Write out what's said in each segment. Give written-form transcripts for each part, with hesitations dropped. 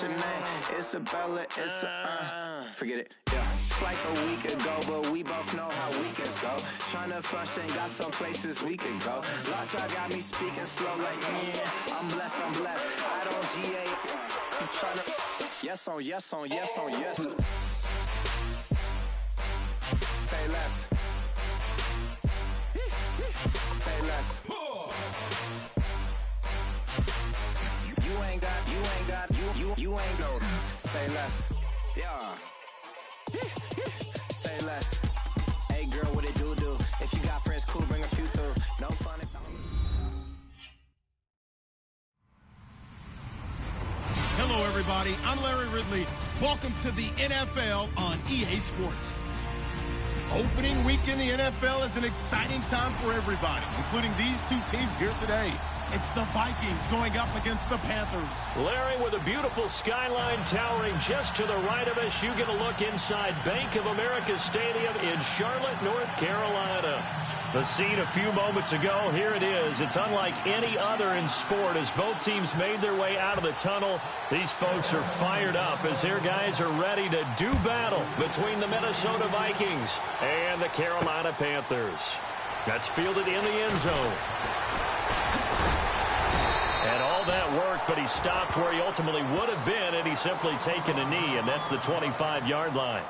your name? Isabella, it's a, forget it, yeah. It's like a week ago, but we both know how weekends go. Tryna function, got some places we could go. Lot y'all got me speaking slow like, yeah, I'm blessed, I don't GA. I'm tryna, yes on, yes on, yes on, yes. Say less. Say less. You ain't got, say less. Yeah. Say less. Hey girl, what it do? If you got friends, cool, bring a few through. No fun if Hello, everybody. I'm Larry Ridley. Welcome to the NFL on EA Sports. Opening week in the NFL is an exciting time for everybody, including these two teams here today. It's the Vikings going up against the Panthers. Larry, with a beautiful skyline towering just to the right of us, you get a look inside Bank of America Stadium in Charlotte, North Carolina. The scene a few moments ago, here it is. It's unlike any other in sport as both teams made their way out of the tunnel. These folks are fired up as their guys are ready to do battle between the Minnesota Vikings and the Carolina Panthers. That's fielded in the end zone. And all that worked, but he stopped where he ultimately would have been had he simply taken a knee, and that's the 25-yard line.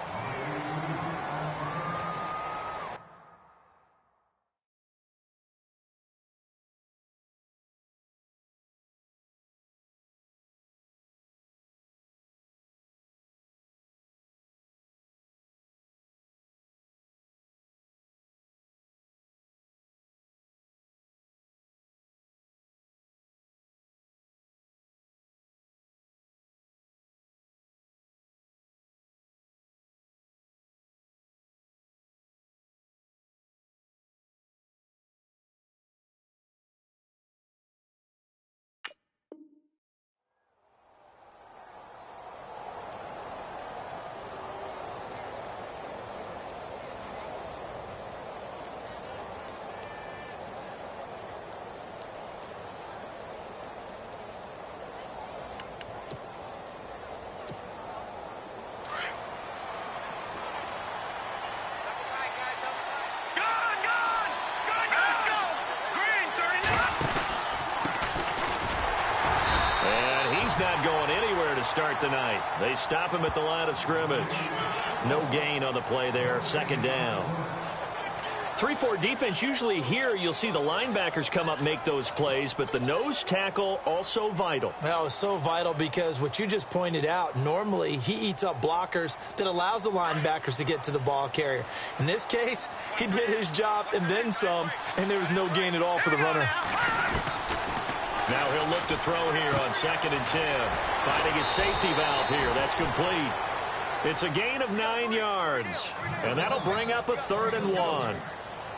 Not going anywhere to start the night. They stop him at the line of scrimmage. No gain on the play there. Second down. 3-4 defense, usually here you'll see the linebackers come up, make those plays, but the nose tackle also vital. Well, it's so vital because what you just pointed out, normally he eats up blockers that allows the linebackers to get to the ball carrier. In this case, he did his job and then some, and there was no gain at all for the runner. Now he'll look to throw here on 2nd and 10. Finding his safety valve here. That's complete. It's a gain of 9 yards. And that'll bring up a 3rd and 1.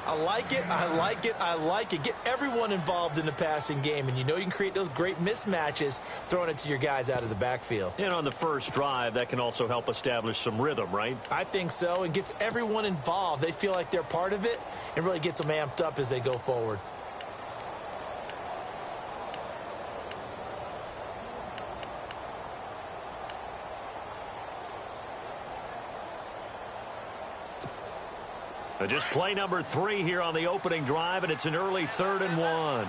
I like it. I like it. I like it. Get everyone involved in the passing game. And you know you can create those great mismatches throwing it to your guys out of the backfield. And on the first drive, that can also help establish some rhythm, right? I think so. And gets everyone involved. They feel like they're part of it and really gets them amped up as they go forward. Just play number 3 here on the opening drive, and it's an early 3rd and 1.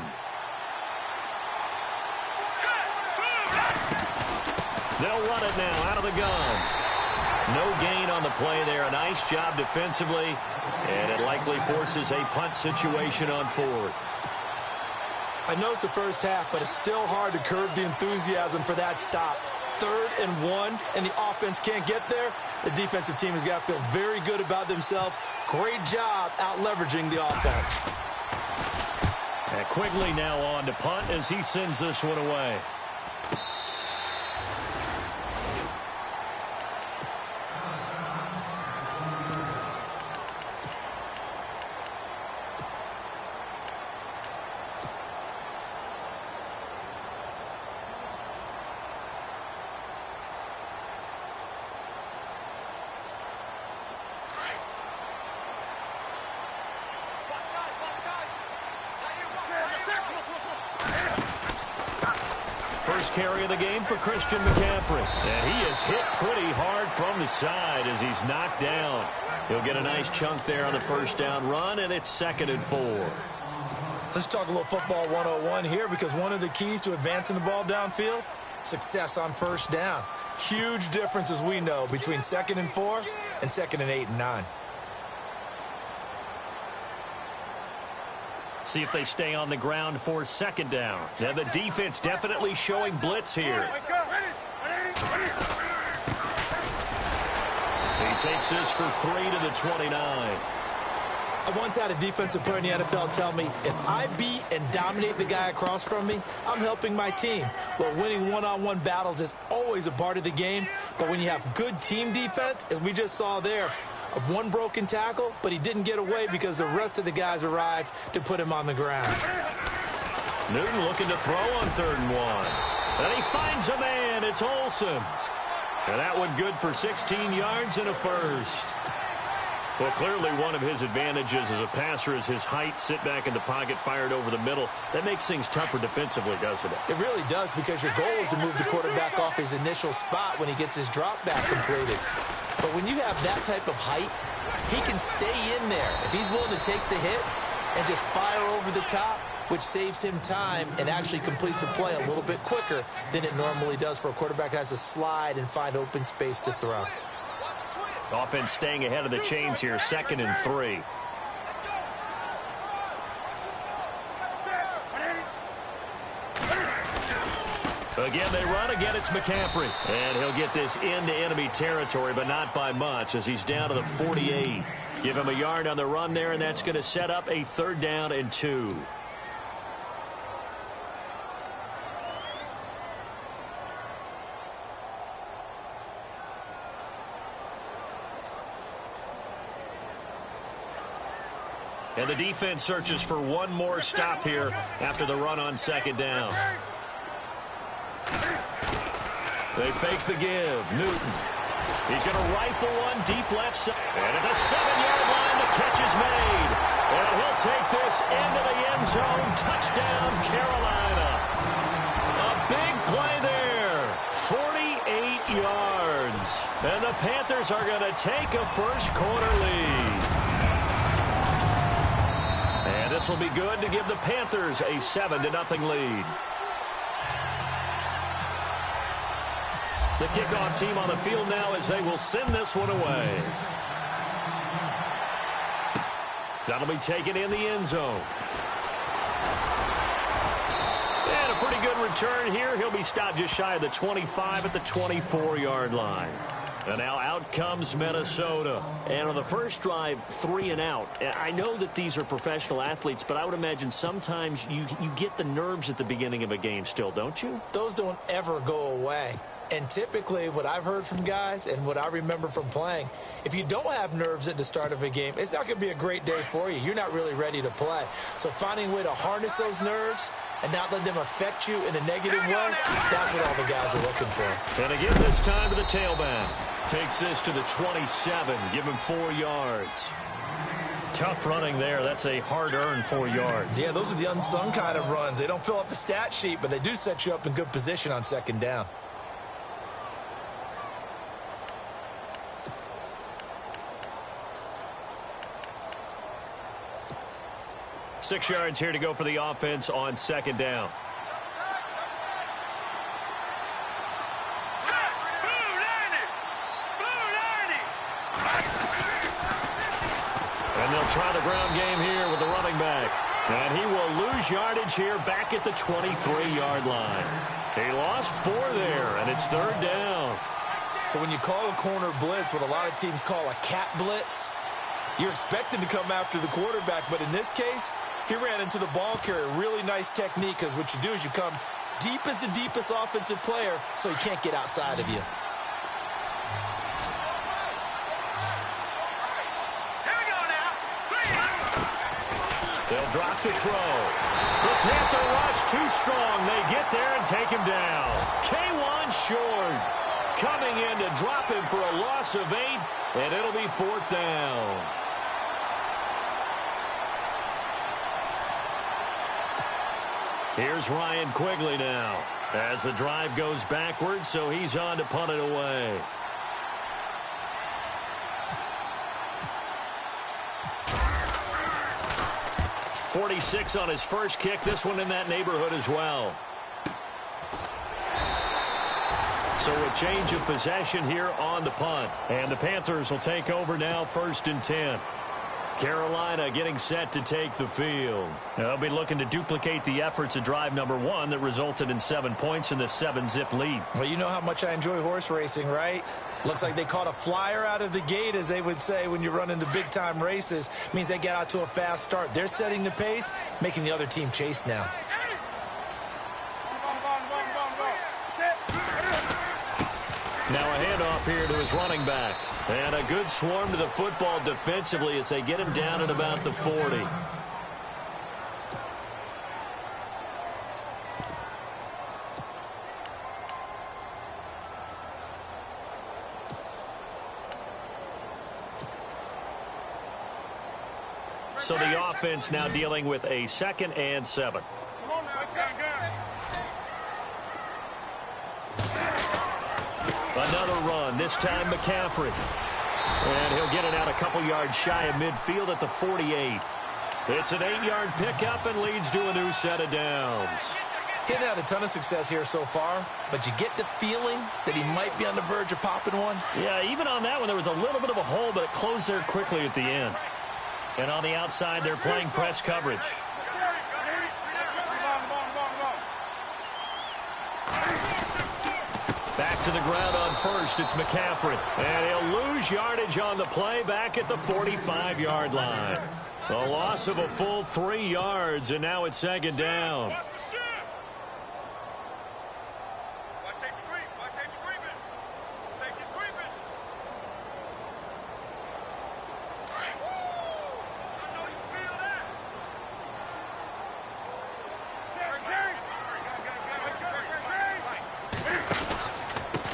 They'll run it now out of the gun. No gain on the play there. A nice job defensively, and it likely forces a punt situation on 4th. I know it's the first half, but it's still hard to curb the enthusiasm for that stop. 3rd and 1, and the offense can't get there. The defensive team has got to feel very good about themselves. Great job out-leveraging the offense. And Quigley now on to punt as he sends this one away. carry of the game for Christian McCaffrey. And he is hit pretty hard from the side as he's knocked down. He'll get a nice chunk there on the first down run, and it's 2nd and 4. Let's talk a little football 101 here, because one of the keys to advancing the ball downfield, success on first down. Huge difference, as we know, between 2nd and 4 and 2nd and 8 and 9. See if they stay on the ground for 2nd down. Now the defense definitely showing blitz here. He takes this for 3 to the 29. I once had a defensive player in the NFL tell me, if I beat and dominate the guy across from me, I'm helping my team. Well, winning one-on-one battles is always a part of the game, but when you have good team defense, as we just saw there, one broken tackle, but he didn't get away because the rest of the guys arrived to put him on the ground. Newton looking to throw on 3rd and 1. And he finds a man. It's Olsen. And that one good for 16 yards and a first. Well, clearly one of his advantages as a passer is his height. Sit back in the pocket, fired over the middle. That makes things tougher defensively, doesn't it? It really does, because your goal is to move the quarterback off his initial spot when he gets his drop back completed. But when you have that type of height, he can stay in there if he's willing to take the hits and just fire over the top, which saves him time and actually completes a play a little bit quicker than it normally does for a quarterback who has to slide and find open space to throw. Offense staying ahead of the chains here, 2nd and 3. Again, they run. Again, it's McCaffrey. And he'll get this into enemy territory, but not by much, as he's down to the 48. Give him a yard on the run there, and that's going to set up a 3rd down and 2. And the defense searches for one more stop here after the run on 2nd down. They fake the give. Newton. He's going to rifle one deep left side. And at the 7-yard line, the catch is made. And he'll take this into the end zone. Touchdown, Carolina. A big play there. 48 yards. And the Panthers are going to take a first-quarter lead. And this will be good to give the Panthers a 7-0 lead. The kickoff team on the field now as they will send this one away. That'll be taken in the end zone. And a pretty good return here. He'll be stopped just shy of the 25 at the 24-yard line. And now out comes Minnesota. And on the first drive, 3 and out. I know that these are professional athletes, but I would imagine sometimes you get the nerves at the beginning of a game still, don't you? Those don't ever go away. And typically what I've heard from guys and what I remember from playing, if you don't have nerves at the start of a game, it's not going to be a great day for you. You're not really ready to play. So finding a way to harness those nerves and not let them affect you in a negative way, that's what all the guys are looking for. And again this time to the tailback. Takes this to the 27. Give him 4 yards. Tough running there. That's a hard-earned 4 yards. Yeah, those are the unsung kind of runs. They don't fill up the stat sheet, but they do set you up in good position on 2nd down. Six yards here to go for the offense on 2nd down. And they'll try the ground game here with the running back. And he will lose yardage here back at the 23-yard line. He lost 4 there, and it's 3rd down. So when you call a corner blitz, what a lot of teams call a cat blitz, you're expected to come after the quarterback. But in this case, he ran into the ball carrier. Really nice technique, because what you do is you come deep as the deepest offensive player so he can't get outside of you. They'll drop to throw. The Panther rush too strong. They get there and take him down. K1 short. Coming in to drop him for a loss of 8, and it'll be 4th down. Here's Ryan Quigley now. As the drive goes backwards, so he's on to punt it away. .46 on his first kick. This one in that neighborhood as well. So a change of possession here on the punt. And the Panthers will take over now, 1st and 10. Carolina getting set to take the field. They'll be looking to duplicate the efforts of drive number 1 that resulted in 7 points in the 7-zip lead. Well, you know how much I enjoy horse racing, right? Looks like they caught a flyer out of the gate, as they would say when you're running the big-time races. Means they get out to a fast start. They're setting the pace, making the other team chase now. Now a handoff here to his running back. And a good swarm to the football defensively as they get him down at about the 40. So the offense now dealing with a 2nd and 7. Another run, this time McCaffrey. And he'll get it out a couple yards shy of midfield at the 48. It's an 8-yard pickup and leads to a new set of downs. He's had a ton of success here so far, but you get the feeling that he might be on the verge of popping one. Yeah, even on that one, there was a little bit of a hole, but it closed there quickly at the end. And on the outside, they're playing press coverage. Back to the ground on first. It's McCaffrey. And he'll lose yardage on the play back at the 45-yard line. A loss of a full 3 yards, and now it's 2nd down.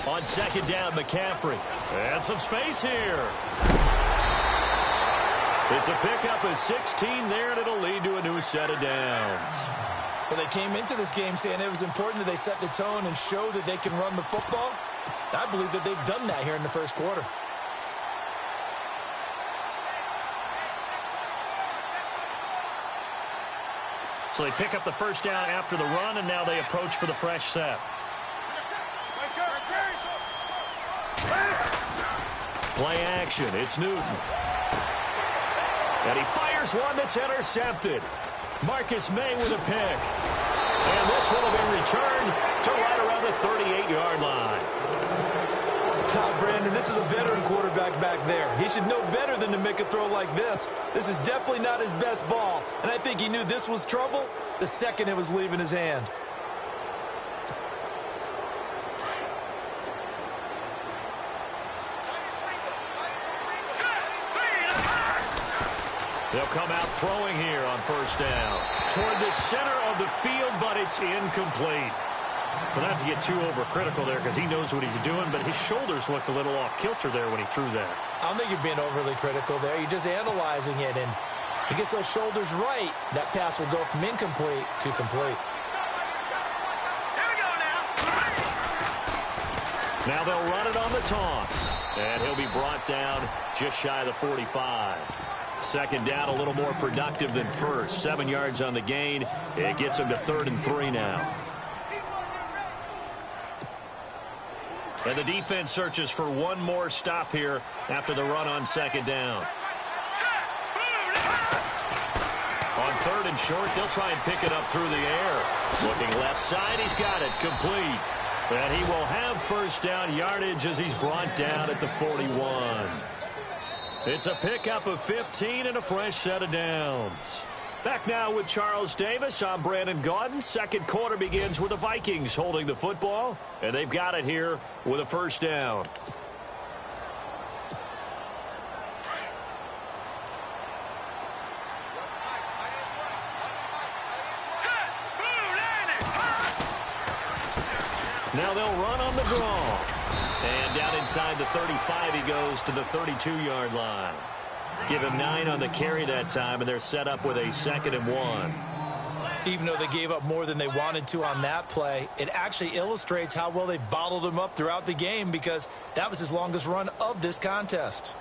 On 2nd down, McCaffrey. And some space here. It's a pickup of 16 there, and it'll lead to a new set of downs. Well, they came into this game saying it was important that they set the tone and show that they can run the football. I believe that they've done that here in the first quarter. So they pick up the first down after the run, and now they approach for the fresh set. Play action. It's Newton. And he fires one that's intercepted. Marcus May with a pick. And this one will be returned to right around the 38-yard line. Now, Brandon, this is a veteran quarterback back there. He should know better than to make a throw like this. This is definitely not his best ball. And I think he knew this was trouble the second it was leaving his hand. They'll come out throwing here on first down. Toward the center of the field, but it's incomplete. Well, not to get too overcritical there because he knows what he's doing, but his shoulders looked a little off kilter there when he threw that. I don't think you're being overly critical there. You're just analyzing it, and he gets those shoulders right. That pass will go from incomplete to complete. Now they'll run it on the toss, and he'll be brought down just shy of the 45. 2nd down, a little more productive than first. 7 yards on the gain. It gets him to 3rd and 3 now. And the defense searches for one more stop here after the run on 2nd down. On 3rd and short, they'll try and pick it up through the air. Looking left side, he's got it complete. And he will have first down yardage as he's brought down at the 41. It's a pickup of 15 and a fresh set of downs. Back now with Charles Davis. I'm Brandon Gaudin. Second quarter begins with the Vikings holding the football, and they've got it here with a first down. Now they'll run on the draw. And down inside the 35, he goes to the 32-yard line. Give him 9 on the carry that time, and they're set up with a 2nd and 1. Even though they gave up more than they wanted to on that play, it actually illustrates how well they've bottled him up throughout the game because that was his longest run of this contest.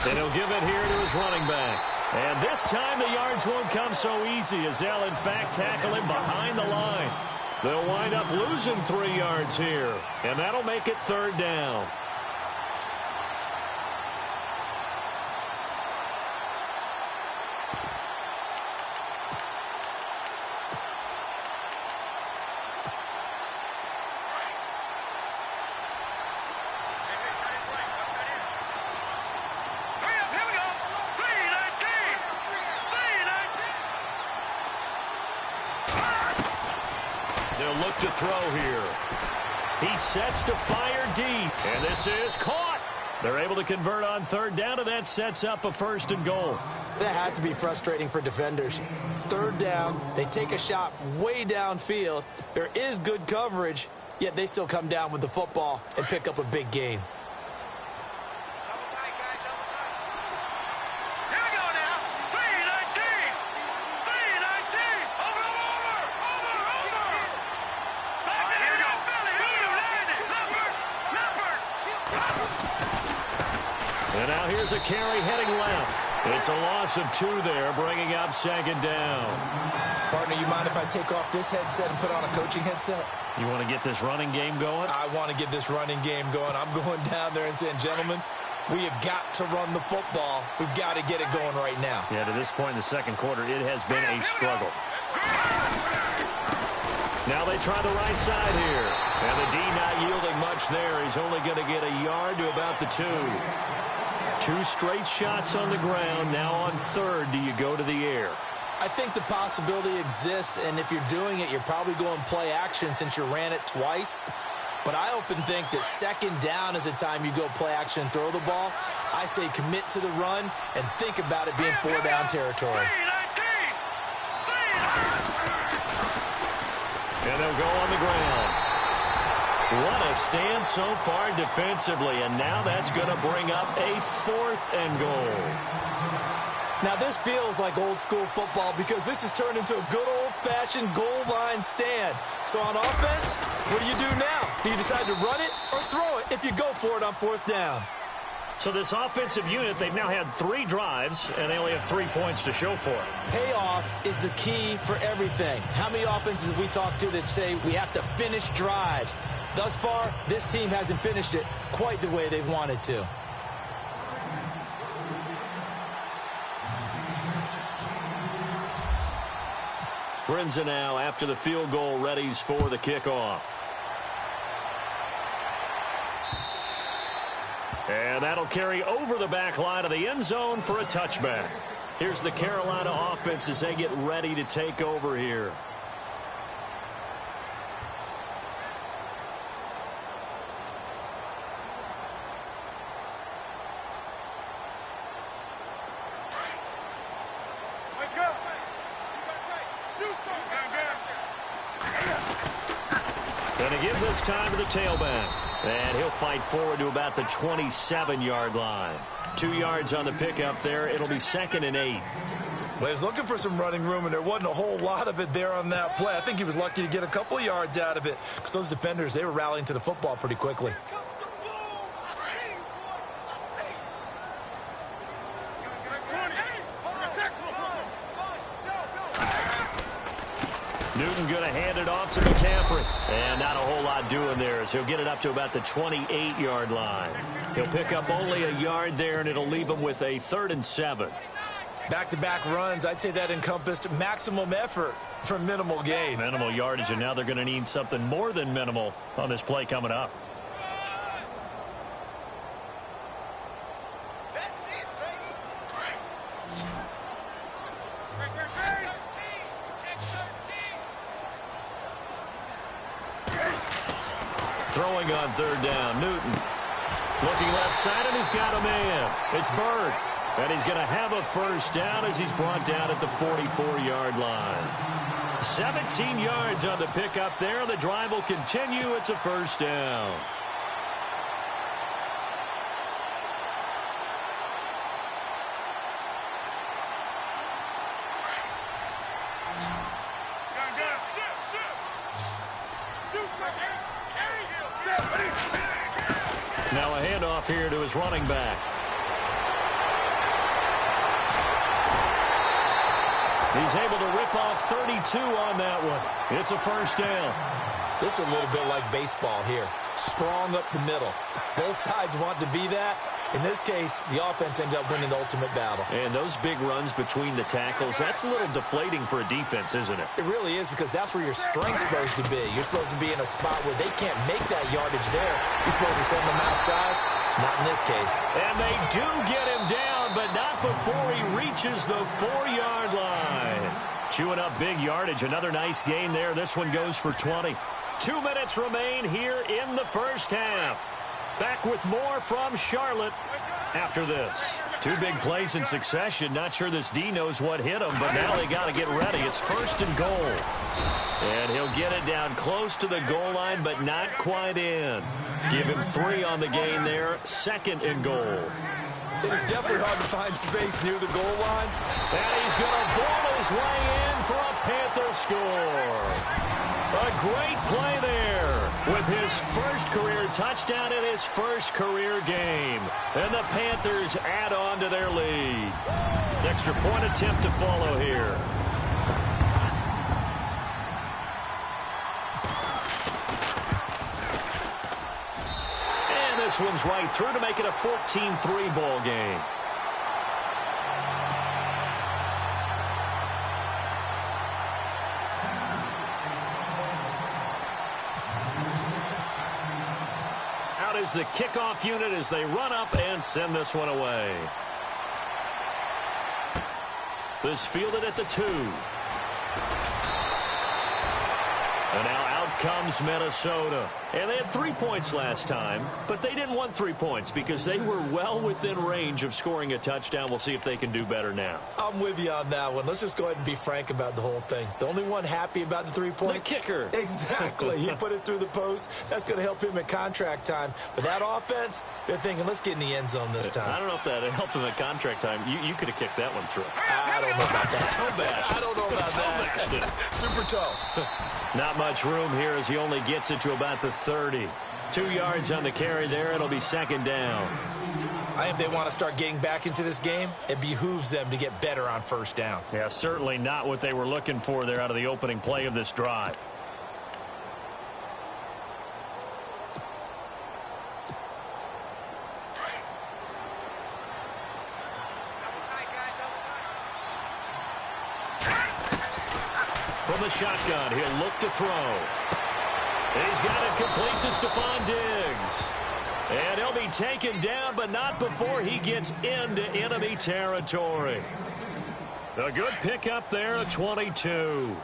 And he'll give it here to his running back. And this time the yards won't come so easy as they'll, in fact, tackle him behind the line. They'll wind up losing 3 yards here, and that'll make it 3rd down. They'll look to throw here. He sets to fire deep, and this is caught. They're able to convert on 3rd down, and that sets up a 1st and goal. That has to be frustrating for defenders. 3rd down, they take a shot way downfield. There is good coverage, yet they still come down with the football and pick up a big gain. And now here's a carry heading left. It's a loss of 2 there, bringing up 2nd down. Partner, you mind if I take off this headset and put on a coaching headset? You want to get this running game going? I want to get this running game going. I'm going down there and saying, gentlemen, we have got to run the football. We've got to get it going right now. Yeah, to this point in the 2nd quarter, it has been a struggle. Now they try the right side here. And the D not yielding much there. He's only going to get a yard to about the 2. 2 straight shots on the ground. Now on 3rd, do you go to the air? I think the possibility exists, and if you're doing it, you're probably going play action since you ran it twice. But I often think that 2nd down is a time you go play action and throw the ball. I say commit to the run and think about it being 4-down territory. And they'll go on the ground. What a stand so far defensively, and now that's going to bring up a 4th and goal. Now this feels like old school football because this has turned into a good old-fashioned goal line stand. So on offense, what do you do now? Do you decide to run it or throw it if you go for it on 4th down? So this offensive unit, they've now had 3 drives, and they only have 3 points to show for it. Payoff is the key for everything. How many offenses have we talked to that say we have to finish drives? Thus far, this team hasn't finished it quite the way they've wanted to. Brinza now, after the field goal, readies for the kickoff. And that'll carry over the back line of the end zone for a touchback. Here's the Carolina offense as they get ready to take over here. Going to give this time to the tailback. And he'll fight forward to about the 27-yard line. 2 yards on the pickup there. It'll be 2nd and 8. Well, he was looking for some running room, and there wasn't a whole lot of it there on that play. I think he was lucky to get a couple of yards out of it because those defenders, they were rallying to the football pretty quickly. Newton going to hand it off to McCaffrey. And not a whole lot doing there as he'll get it up to about the 28-yard line. He'll pick up only a yard there, and it'll leave him with a 3rd and 7. Back-to-back runs, I'd say that encompassed maximum effort for minimal gain. Minimal yardage, and now they're going to need something more than minimal on this play coming up. Throwing on 3rd down, Newton. Looking left side, and he's got a man. It's Bird. And he's going to have a first down as he's brought down at the 44-yard line. 17 yards on the pickup there. The drive will continue. It's a first down. Now a handoff here to his running back. He's able to rip off 32 on that one. It's a first down. This is a little bit like baseball here. Strong up the middle. Both sides want to be that. In this case, the offense ended up winning the ultimate battle. And those big runs between the tackles, that's a little deflating for a defense, isn't it? It really is, because that's where your strength's supposed to be. You're supposed to be in a spot where they can't make that yardage there. You're supposed to send them outside. Not in this case. And they do get him down, but not before he reaches the 4-yard line. Chewing up big yardage. Another nice gain there. This one goes for 20. 2 minutes remain here in the first half. Back with more from Charlotte after this. 2 big plays in succession. Not sure this D knows what hit him, but now they got to get ready. It's first and goal. And he'll get it down close to the goal line, but not quite in. Give him 3 on the gain there. Second and goal. It is definitely hard to find space near the goal line. And he's going to ball his way in for a Panther score. A great play there with his first career touchdown in his first career game. And the Panthers add on to their lead. Extra point attempt to follow here. And this one's right through to make it a 14-3 ball game. Is the kickoff unit as they run up and send this one away. This fielded at the 2. And now out comes Minnesota. And they had 3 points last time, but they didn't want 3 points because they were well within range of scoring a touchdown. We'll see if they can do better now. I'm with you on that one. Let's just go ahead and be frank about the whole thing. The only one happy about the 3-point? The kicker. Exactly. He put it through the post. That's going to help him at contract time. But that offense, they're thinking, let's get in the end zone this time. I don't know if that helped him at contract time. You could have kicked that one through. I don't know about that. I don't know about that. Super toe. Not much room here as he only gets it to about the 30. 2 yards on the carry there. It'll be second down. If they want to start getting back into this game, it behooves them to get better on first down. Yeah, certainly not what they were looking for there out of the opening play of this drive. From the shotgun, he'll look to throw. He's got it complete to Stephon Diggs. And he'll be taken down, but not before he gets into enemy territory. A good pickup there at 22.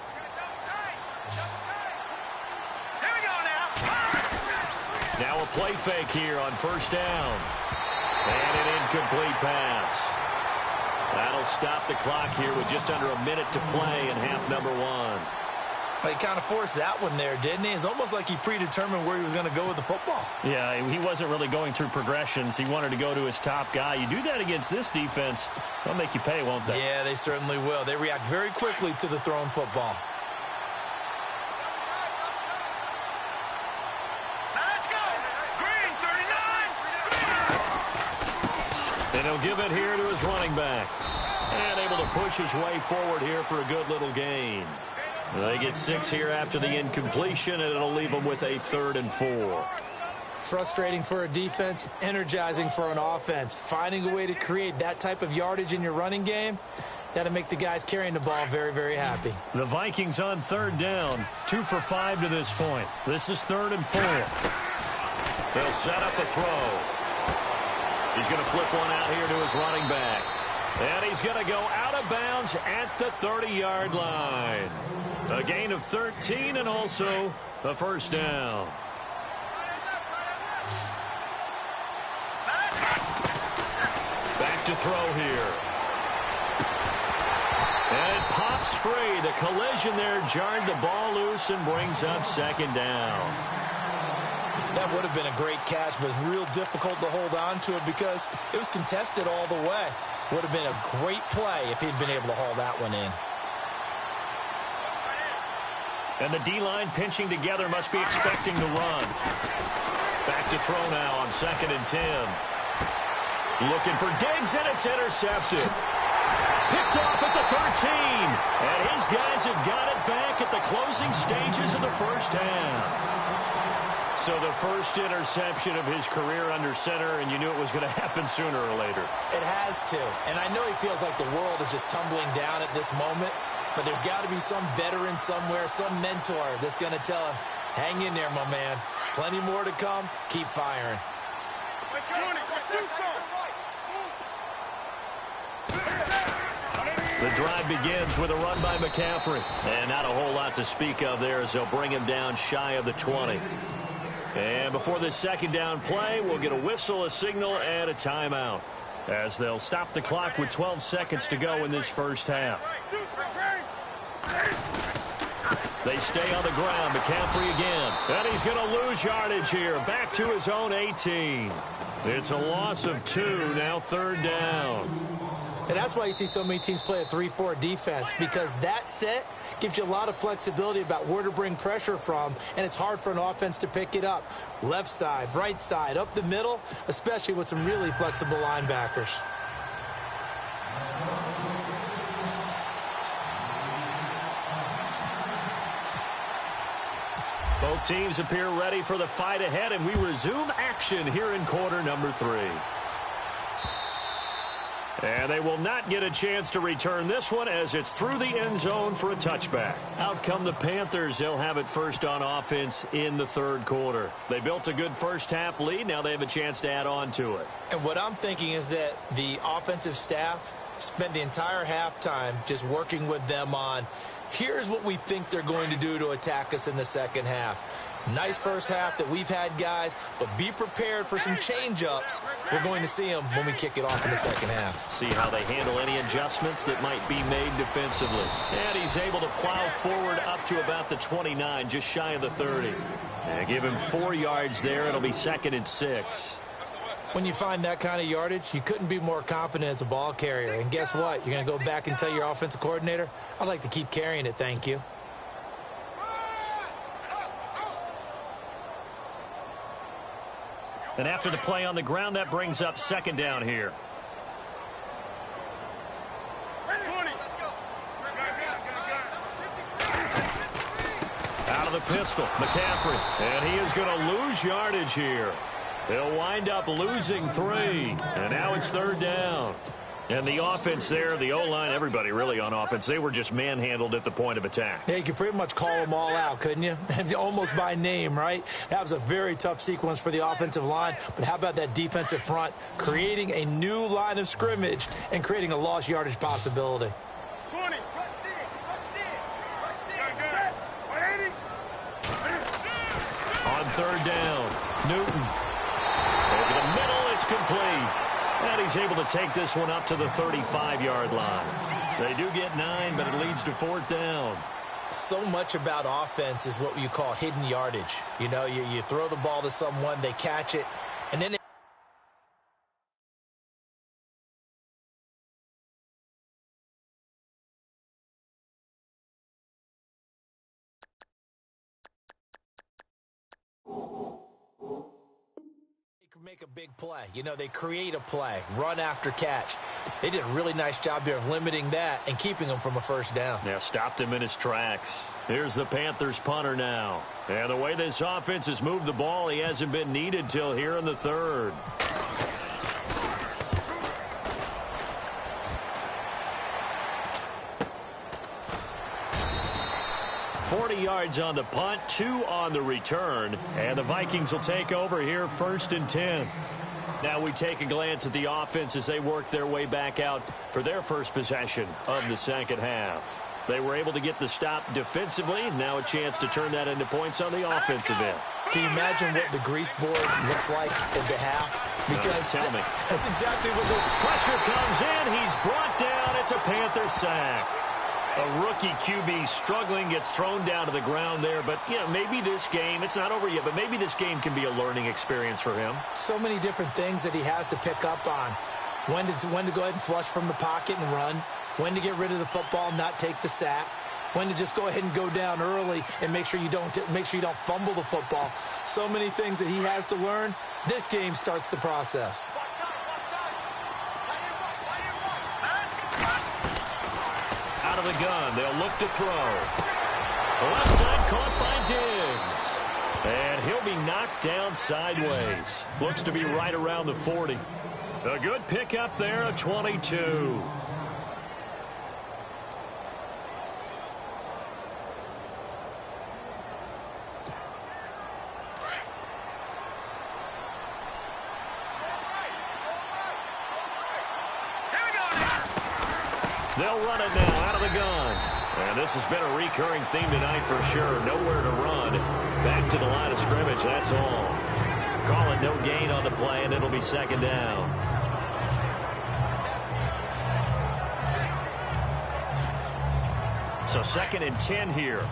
Now a play fake here on first down. And an incomplete pass. That'll stop the clock here with just under a minute to play in half number 1. He kind of forced that one there, didn't he? It's almost like he predetermined where he was going to go with the football. Yeah, he wasn't really going through progressions. He wanted to go to his top guy. You do that against this defense, they'll make you pay, won't they? Yeah, they certainly will. They react very quickly to the thrown football. Let's go! Green, 39! And he'll give it here to his running back. And able to push his way forward here for a good little gain. They get 6 here after the incompletion, and it'll leave them with a 3rd and 4. Frustrating for a defense, energizing for an offense. Finding a way to create that type of yardage in your running game, that'll make the guys carrying the ball very, very happy. The Vikings on 3rd down, 2 for 5 to this point. This is 3rd and 4. They'll set up a throw. He's going to flip one out here to his running back. And he's going to go out of bounds at the 30-yard line. A gain of 13 and also a first down. throw here. And it pops free. The collision there jarred the ball loose and brings up second down. That would have been a great catch, but it's real difficult to hold on to it because it was contested all the way. Would have been a great play if he'd been able to haul that one in. And the D-line pinching together must be expecting to run. Back to throw now on 2nd and 10. Looking for Diggs, and it's intercepted. Picked off at the 13. And his guys have got it back at the closing stages of the first half. So the first interception of his career under center, and you knew it was going to happen sooner or later. It has to. And I know he feels like the world is just tumbling down at this moment, but there's got to be some veteran somewhere, some mentor that's going to tell him, hang in there, my man. Plenty more to come. Keep firing. The drive begins with a run by McCaffrey. And not a whole lot to speak of there as they'll bring him down shy of the 20. And before this second down play, we'll get a whistle, a signal, and a timeout, as they'll stop the clock with 12 seconds to go in this first half. They stay on the ground. McCaffrey again. And he's going to lose yardage here. Back to his own 18. It's a loss of 2, now 3rd down. And that's why you see so many teams play a 3-4 defense, because that set gives you a lot of flexibility about where to bring pressure from, and it's hard for an offense to pick it up. Left side, right side, up the middle, especially with some really flexible linebackers. Both teams appear ready for the fight ahead, and we resume action here in quarter number 3. And they will not get a chance to return this one as it's through the end zone for a touchback. Out come the Panthers. They'll have it first on offense in the 3rd quarter. They built a good first half lead. Now they have a chance to add on to it. And what I'm thinking is that the offensive staff spent the entire halftime just working with them on, here's what we think they're going to do to attack us in the second half. Nice first half that we've had, guys, but be prepared for some change-ups. We're going to see them when we kick it off in the second half. See how they handle any adjustments that might be made defensively. And he's able to plow forward up to about the 29, just shy of the 30. And give him 4 yards there. It'll be 2nd and 6. When you find that kind of yardage, you couldn't be more confident as a ball carrier. And guess what? You're going to go back and tell your offensive coordinator, I'd like to keep carrying it, thank you. And after the play on the ground, that brings up 2nd down here. Out of the pistol, McCaffrey. And he is going to lose yardage here. He'll wind up losing 3. And now it's 3rd down. And the offense there, the O-line, everybody really on offense, they were just manhandled at the point of attack. Yeah, you could pretty much call them all out, couldn't you? Almost by name, right? That was a very tough sequence for the offensive line. But how about that defensive front creating a new line of scrimmage and creating a lost yardage possibility? 20. On 3rd down, Newton. Over the middle, it's complete. And he's able to take this one up to the 35-yard line. They do get 9, but it leads to 4th down. So much about offense is what you call hidden yardage. You know, you throw the ball to someone, they catch it, and then 'Make a big play. You know, they create a play, run after catch. They did a really nice job there of limiting that and keeping him from a first down. Yeah, stopped him in his tracks. Here's the Panthers punter now. And the way this offense has moved the ball, he hasn't been needed till here in the 3rd. Yards on the punt, 2 on the return, and the Vikings will take over here 1st and 10. Now we take a glance at the offense as they work their way back out for their first possession of the second half. They were able to get the stop defensively. Now a chance to turn that into points on the offensive end. Can you imagine what the grease board looks like at the half? Because tell me. That's exactly what the pressure comes in. He's brought down. It's a Panther sack. A rookie QB struggling, gets thrown down to the ground there. But, maybe this game, it's not over yet, but maybe this game can be a learning experience for him. So many different things that he has to pick up on. When to go ahead and flush from the pocket and run. When to get rid of the football, not take the sack. When to just go ahead and go down early and make sure you don't fumble the football. So many things that he has to learn. This game starts the process. Out of the gun, they'll look to throw. Left side caught by Diggs. And he'll be knocked down sideways. Looks to be right around the 40. A good pickup there, a 22. They'll run it now out of the gun. And this has been a recurring theme tonight for sure. Nowhere to run. Back to the line of scrimmage, that's all. Call it no gain on the play, and it'll be second down. So 2nd and 10 here.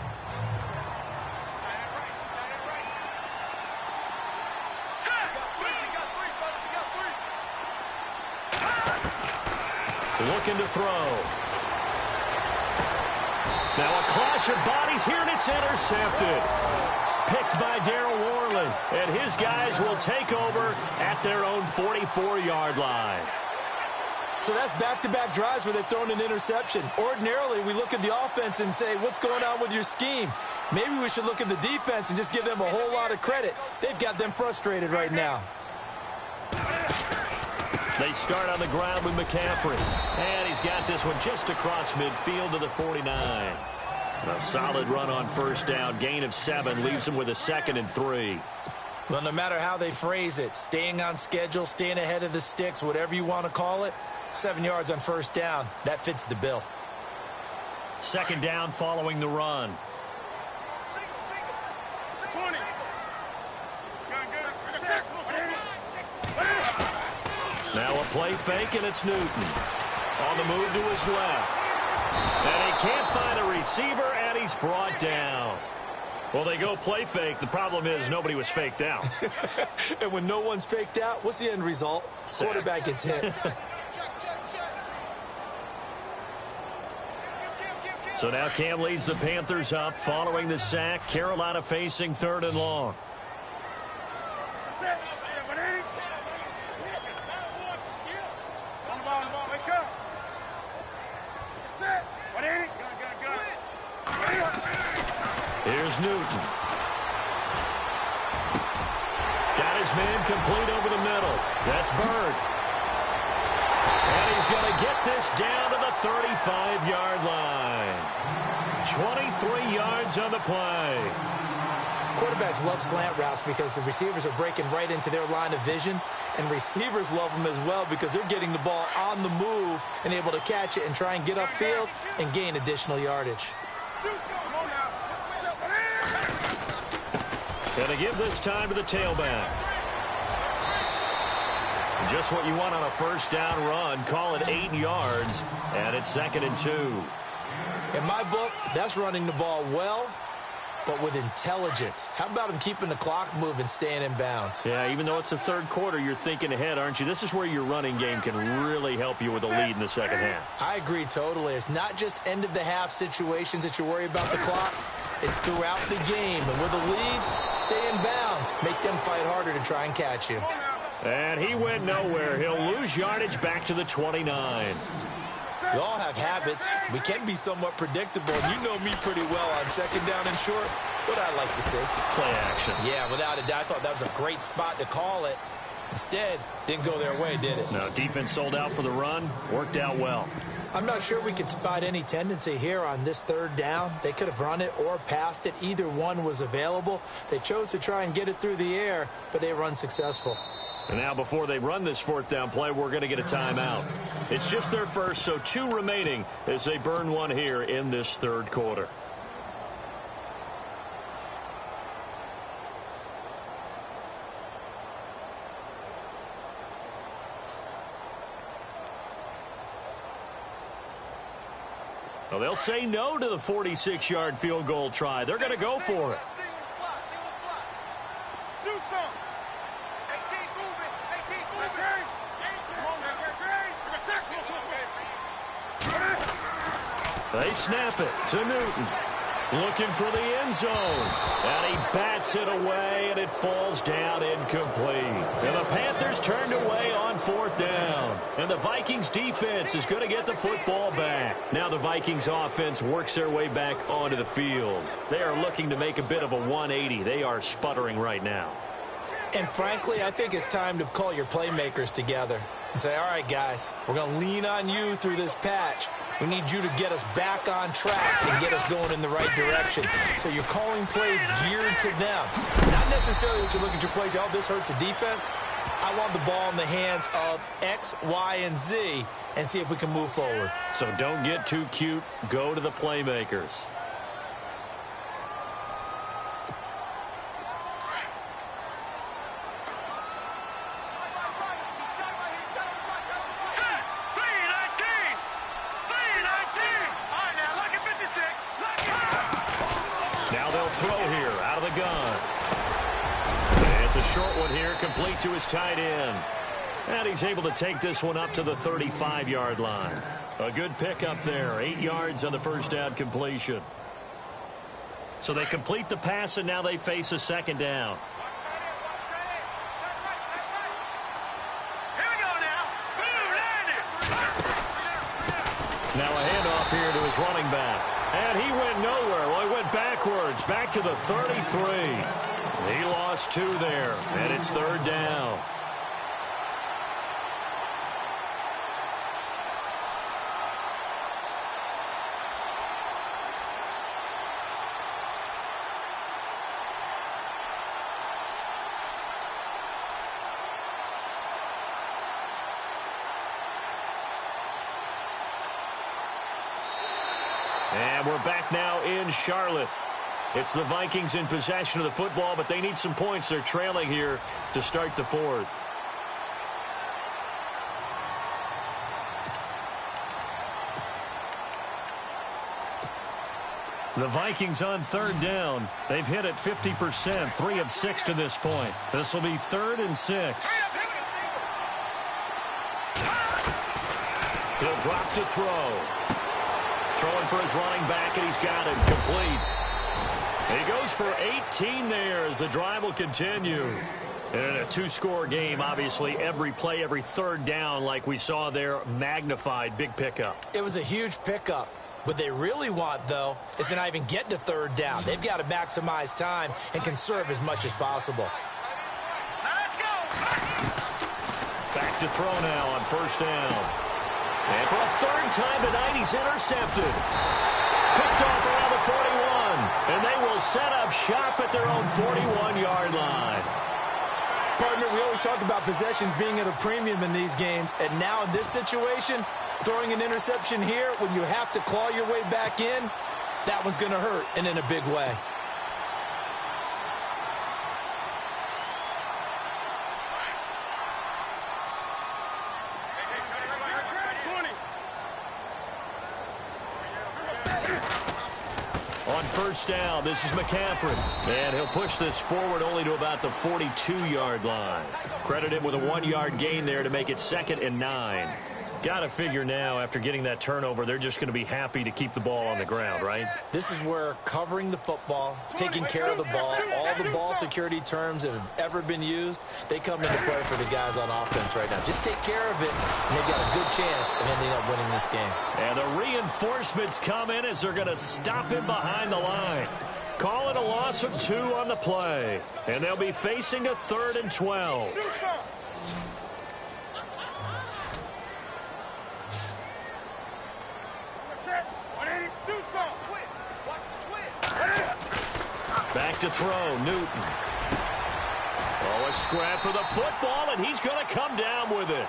Looking to throw. Now a clash of bodies here, and it's intercepted. Picked by Darryl Worley. And his guys will take over at their own 44-yard line. So that's back-to-back drives where they've thrown an interception. Ordinarily, we look at the offense and say, what's going on with your scheme? Maybe we should look at the defense and just give them a whole lot of credit. They've got them frustrated right now. They start on the ground with McCaffrey. And he's got this one just across midfield to the 49. A solid run on first down. Gain of 7 leaves him with a 2nd and 3. Well, no matter how they phrase it, staying on schedule, staying ahead of the sticks, whatever you want to call it, 7 yards on first down, that fits the bill. 2nd down following the run. 20. Now a play fake, and it's Newton. On the move to his left. And he can't find a receiver, and he's brought down. Well, they go play fake. The problem is nobody was faked out. And when no one's faked out, what's the end result? Quarterback gets hit. So now Cam leads the Panthers up following the sack. Carolina facing 3rd and long. Here's Newton. Got his man complete over the middle. That's Bird. And he's going to get this down to the 35-yard line. 23 yards on the play. Quarterbacks love slant routes because the receivers are breaking right into their line of vision, and receivers love them as well because they're getting the ball on the move and able to catch it and try and get upfield and gain additional yardage. Going to give this time to the tailback. Just what you want on a first down run. Call it 8 yards, and it's 2nd and 2. In my book, that's running the ball well, but with intelligence. How about him keeping the clock moving, staying in bounds? Yeah, even though it's the 3rd quarter, you're thinking ahead, aren't you? This is where your running game can really help you with a lead in the second half. I agree totally. It's not just end-of-the-half situations that you worry about the clock. It's throughout the game. And with a lead, stay in bounds. Make them fight harder to try and catch you. And he went nowhere. He'll lose yardage back to the 29. We all have habits. We can be somewhat predictable. You know me pretty well on 2nd down and short. What I like to see. Play action. Yeah, without a doubt. I thought that was a great spot to call it. Instead, didn't go their way, did it? No, defense sold out for the run. Worked out well. I'm not sure we could spot any tendency here on this 3rd down. They could have run it or passed it. Either one was available. They chose to try and get it through the air, but they were unsuccessful. And now before they run this fourth down play, we're going to get a timeout. It's just their first, so 2 remaining as they burn one here in this third quarter. Well, they'll say no to the 46-yard field goal try. They're going to go for it. They snap it to Newton. Looking for the end zone. And he bats it away, and it falls down incomplete. And the Panthers turned away on fourth down. And the Vikings defense is going to get the football back. Now the Vikings offense works their way back onto the field. They are looking to make a bit of a 180. They are sputtering right now. And frankly, I think it's time to call your playmakers together and say, all right, guys, we're going to lean on you through this patch. We need you to get us back on track and get us going in the right direction. So you're calling plays geared to them. Not necessarily that you look at your plays, oh, this hurts the defense. I want the ball in the hands of X, Y, and Z and see if we can move forward. So don't get too cute. Go to the playmakers. Short one here, complete to his tight end. And he's able to take this one up to the 35-yard line. A good pickup there, 8 yards on the first down completion. So they complete the pass, and now they face a second down. Here we go now. Now a handoff here to his running back. And he went nowhere. Well, he went backwards, back to the 33. He lost 2 there, and it's third down. And we're back now in Charlotte. It's the Vikings in possession of the football, but they need some points. They're trailing here to start the fourth. The Vikings on third down. They've hit it 50%, 3 of 6 to this point. This will be 3rd and 6. He'll drop to throw. Throwing for his running back, and he's got it complete. He goes for 18 there as the drive will continue. And in a 2-score game, obviously, every play, every third down, like we saw there, magnified, big pickup. It was a huge pickup. What they really want, though, is to not even get to third down. They've got to maximize time and conserve as much as possible. Now let's go. Back to throw now on first down. And for a third time tonight, he's intercepted. Picked off around the 41. And they will set up shop at their own 41-yard line. Partner, we always talk about possessions being at a premium in these games. And now in this situation, throwing an interception here when you have to claw your way back in, that one's going to hurt, and in a big way. On first down, this is McCaffrey. And he'll push this forward only to about the 42-yard line. Credit him with a 1-yard gain there to make it 2nd and 9. Got to figure now, after getting that turnover, they're just going to be happy to keep the ball on the ground, right? This is where covering the football, taking care of the ball, all the ball security terms that have ever been used, they come into play for the guys on offense right now. Just take care of it, and they've got a good chance of ending up winning this game. And the reinforcements come in as they're going to stop him behind the line. Call it a loss of 2 on the play. And they'll be facing a 3rd and 12. Back to throw, Newton. Oh, a scrap for the football, and he's going to come down with it.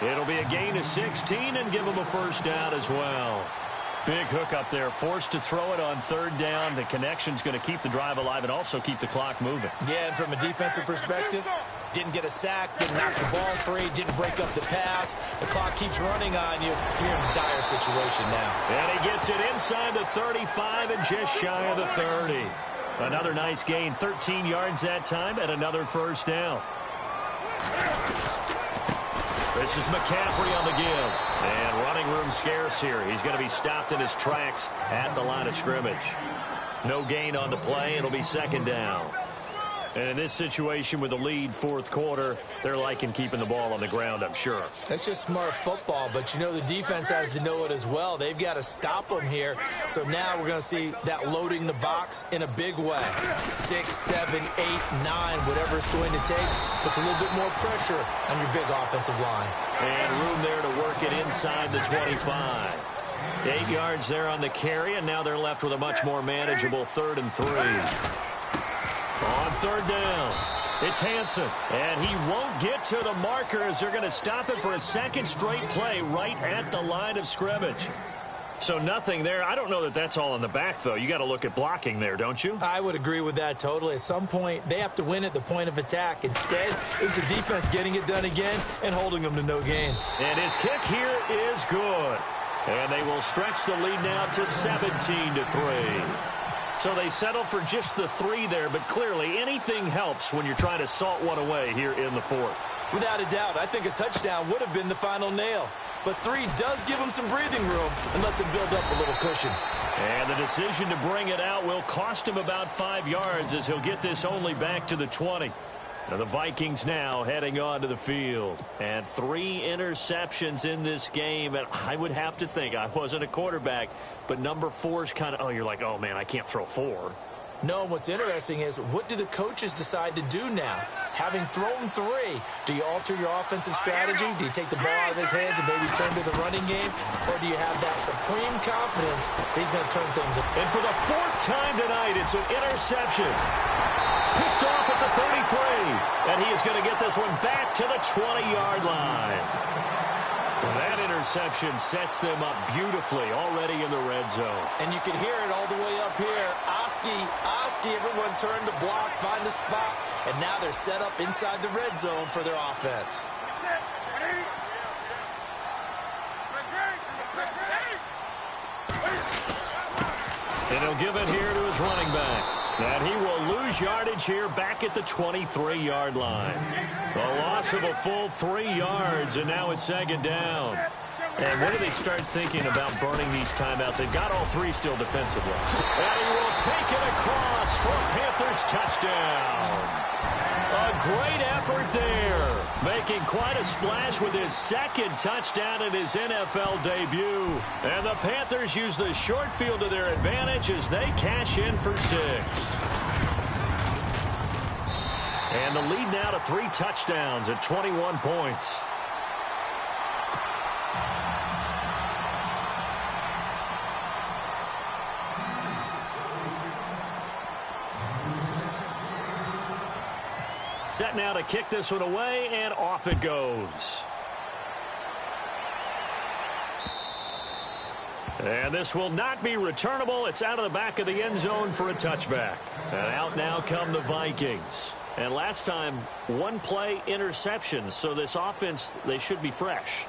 It'll be a gain of 16 and give him a first down as well. Big hook up there, forced to throw it on third down. The connection's going to keep the drive alive and also keep the clock moving. Yeah, and from a defensive perspective, didn't get a sack, didn't knock the ball free, didn't break up the pass. The clock keeps running on you. You're in a dire situation now. And he gets it inside the 35 and just shy of the 30. Another nice gain, 13 yards that time, and another first down. This is McCaffrey on the give. And running room scarce here. He's going to be stopped in his tracks at the line of scrimmage. No gain on the play. It'll be second down. And in this situation with the lead fourth quarter, they're liking keeping the ball on the ground, I'm sure. That's just smart football, but you know the defense has to know it as well. They've got to stop them here. So now we're going to see that loading the box in a big way. 6, 7, 8, 9, whatever it's going to take, puts a little bit more pressure on your big offensive line. And room there to work it inside the 25. 8 yards there on the carry, and now they're left with a much more manageable 3rd and 3. On third down, it's Hansen, and he won't get to the marker as they're going to stop it for a second straight play right at the line of scrimmage. So nothing there. I don't know that that's all in the back, though. You got to look at blocking there, don't you? I would agree with that totally. At some point, they have to win at the point of attack. Instead, it's the defense getting it done again and holding them to no gain. And his kick here is good. And they will stretch the lead now to 17-3. So they settle for just the 3 there, but clearly anything helps when you're trying to salt one away here in the fourth. Without a doubt, I think a touchdown would have been the final nail. But 3 does give him some breathing room and lets him build up a little cushion. And the decision to bring it out will cost him about 5 yards as he'll get this only back to the 20. Now the Vikings now heading onto the field. And 3 interceptions in this game. And I would have to think, I wasn't a quarterback, but number 4 is kind of, you're like, oh, man, I can't throw 4. No, what's interesting is, what do the coaches decide to do now? Having thrown 3, do you alter your offensive strategy? Do you take the ball out of his hands and maybe turn to the running game? Or do you have that supreme confidence that he's going to turn things around? And for the 4th time tonight, it's an interception. Picked off at the 33. And he is going to get this one back to the 20-yard line. That interception sets them up beautifully already in the red zone. And you can hear it all the way up here. Oski, everyone turned to block, find a spot, and now they're set up inside the red zone for their offense. And he'll give it here to his running back. And he will lose yardage here back at the 23-yard line. A loss of a full 3 yards, and now it's second down. And when do they start thinking about burning these timeouts? They've got all 3 still defensively. And he will take it across for a Panthers touchdown. A great effort there, making quite a splash with his 2nd touchdown in his NFL debut. And the Panthers use the short field to their advantage as they cash in for 6. And the lead now to 3 touchdowns at 21 points. Set now to kick this one away, and off it goes. And this will not be returnable. It's out of the back of the end zone for a touchback. And out now come the Vikings. And last time, 1 play interceptions. So this offense, they should be fresh.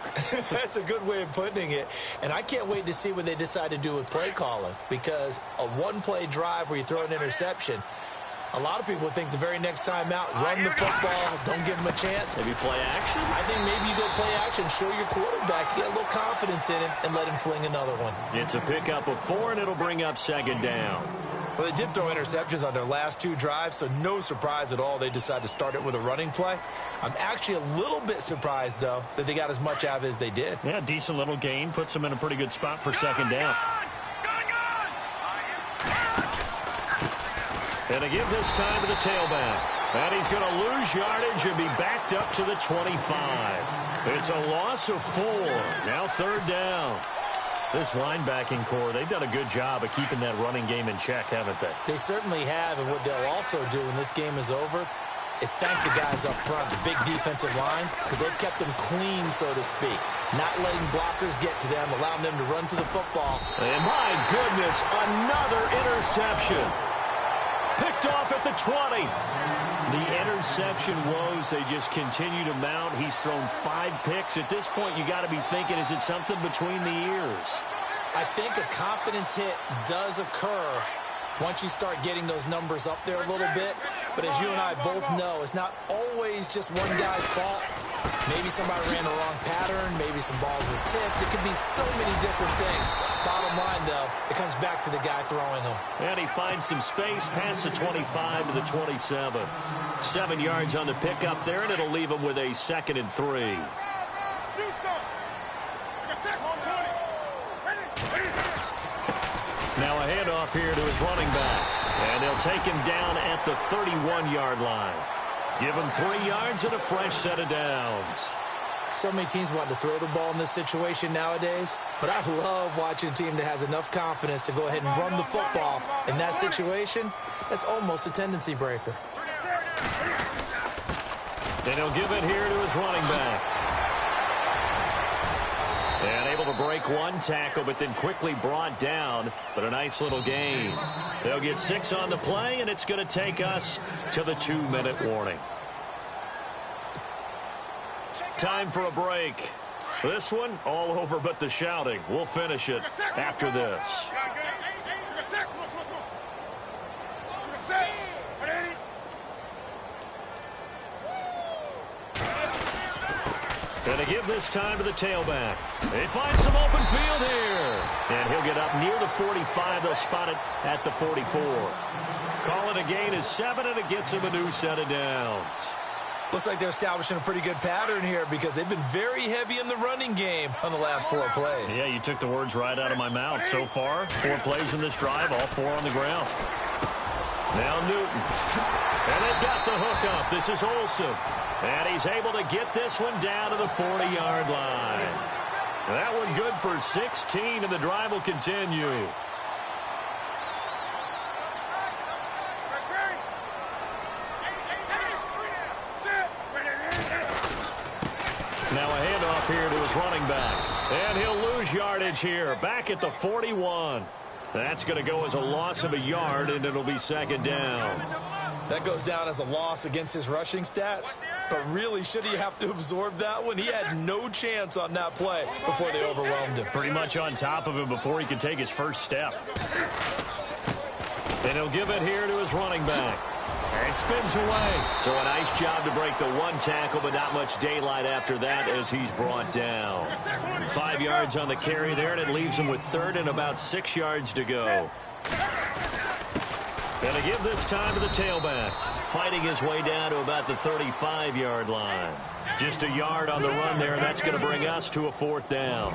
That's a good way of putting it. And I can't wait to see what they decide to do with play calling. Because a 1-play drive where you throw an interception, a lot of people think the very next time out, run the football, don't give them a chance. Maybe play action? I think maybe you go play action, show your quarterback, get a little confidence in him, and let him fling another one. It's a pickup of 4, and it'll bring up second down. Well, they did throw interceptions on their last 2 drives, so no surprise at all they decided to start it with a running play. I'm actually a little bit surprised, though, that they got as much out of it as they did. Yeah, decent little gain. Puts them in a pretty good spot for second down. And they give this time to the tailback. And he's going to lose yardage and be backed up to the 25. It's a loss of 4. Now third down. This linebacking core, they've done a good job of keeping that running game in check, haven't they? They certainly have, and what they'll also do when this game is over is thank the guys up front, the big defensive line, because they've kept them clean, so to speak. Not letting blockers get to them, allowing them to run to the football. And my goodness, another interception. Picked off at the 20. The interception woes, they just continue to mount. He's thrown 5 picks. At this point, you got to be thinking, is it something between the ears? I think a confidence hit does occur once you start getting those numbers up there a little bit. But as you and I both know, it's not always just one guy's fault. Maybe somebody ran the wrong pattern. Maybe some balls were tipped. It could be so many different things. Bottom line, though, it comes back to the guy throwing them. And he finds some space past the 25 to the 27. 7 yards on the pickup there, and it'll leave him with a 2nd and 3. Now a handoff here to his running back. And they'll take him down at the 31-yard line. Give him 3 yards and a fresh set of downs. So many teams want to throw the ball in this situation nowadays, but I love watching a team that has enough confidence to go ahead and run the football. In that situation, that's almost a tendency breaker. And he'll give it here to his running back. And able to break 1 tackle, but then quickly brought down. But a nice little gain. They'll get 6 on the play, and it's going to take us to the 2-minute warning. Time for a break. This one, all over but the shouting. We'll finish it after this. Going to give this time to the tailback. They find some open field here. And he'll get up near the 45. They'll spot it at the 44. Call it a gain of 7, and it gets him a new set of downs. Looks like they're establishing a pretty good pattern here because they've been very heavy in the running game on the last 4 plays. Yeah, you took the words right out of my mouth. So far, 4 plays in this drive, all 4 on the ground. Now Newton. And they've got the hook up. This is Olsen. And he's able to get this one down to the 40-yard line. That one good for 16, and the drive will continue. Now a handoff here to his running back. And he'll lose yardage here, back at the 41. That's going to go as a loss of a yard, and it'll be 2nd down. That goes down as a loss against his rushing stats. But really, should he have to absorb that one? He had no chance on that play before they overwhelmed him. Pretty much on top of him before he could take his first step. And he'll give it here to his running back. And spins away. So a nice job to break the 1 tackle, but not much daylight after that as he's brought down. 5 yards on the carry there, and it leaves him with 3rd and about 6 yards to go. Going to give this time to the tailback. Fighting his way down to about the 35-yard line. Just a yard on the run there, and that's going to bring us to a 4th down.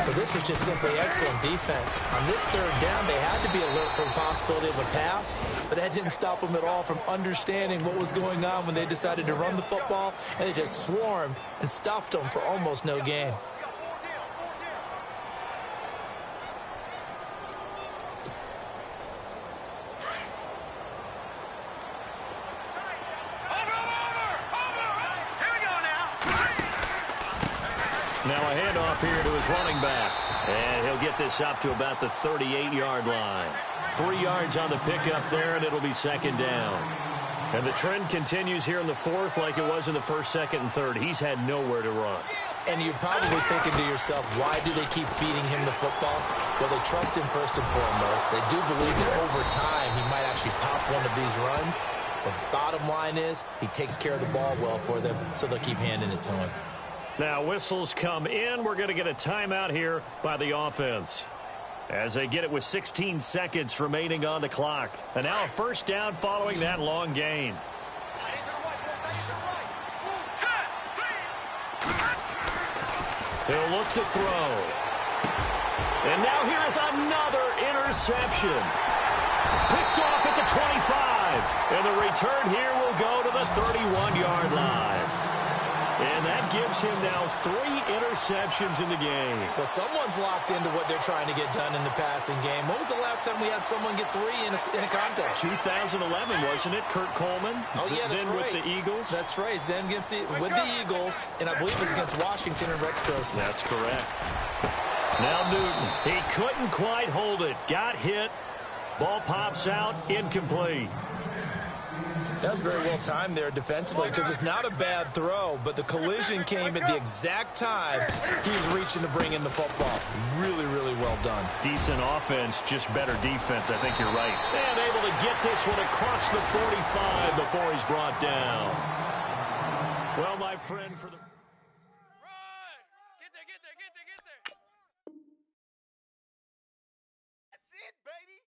But this was just simply excellent defense. On this 3rd down, they had to be alert for the possibility of a pass, but that didn't stop them at all from understanding what was going on when they decided to run the football, and they just swarmed and stuffed them for almost no gain. Now a handoff here to his running back. And he'll get this up to about the 38-yard line. 3 yards on the pickup there, and it'll be 2nd down. And the trend continues here in the 4th like it was in the 1st, 2nd, and 3rd. He's had nowhere to run. And you're probably thinking to yourself, why do they keep feeding him the football? Well, they trust him first and foremost. They do believe that over time he might actually pop one of these runs. But bottom line is he takes care of the ball well for them, so they'll keep handing it to him. Now whistles come in. We're going to get a timeout here by the offense as they get it with 16 seconds remaining on the clock. And now a 1st down following that long gain. He'll look to throw. And now here is another interception. Picked off at the 25. And the return here will go to the 31-yard line. And that gives him now 3 interceptions in the game. Well, someone's locked into what they're trying to get done in the passing game. When was the last time we had someone get 3 in a contest? 2011, wasn't it? Kurt Coleman. Oh, yeah, that's then right. with the Eagles. That's right. Then with the Eagles, and I believe it was against Washington and Rex Grossman. That's correct. Now Newton. He couldn't quite hold it. Got hit. Ball pops out. Incomplete. That was very well timed there defensively because it's not a bad throw, but the collision came at the exact time he was reaching to bring in the football. Really, really well done. Decent offense, just better defense. I think you're right. And able to get this one across the 45 before he's brought down. Well, my friend, for the... Get there. That's it, baby.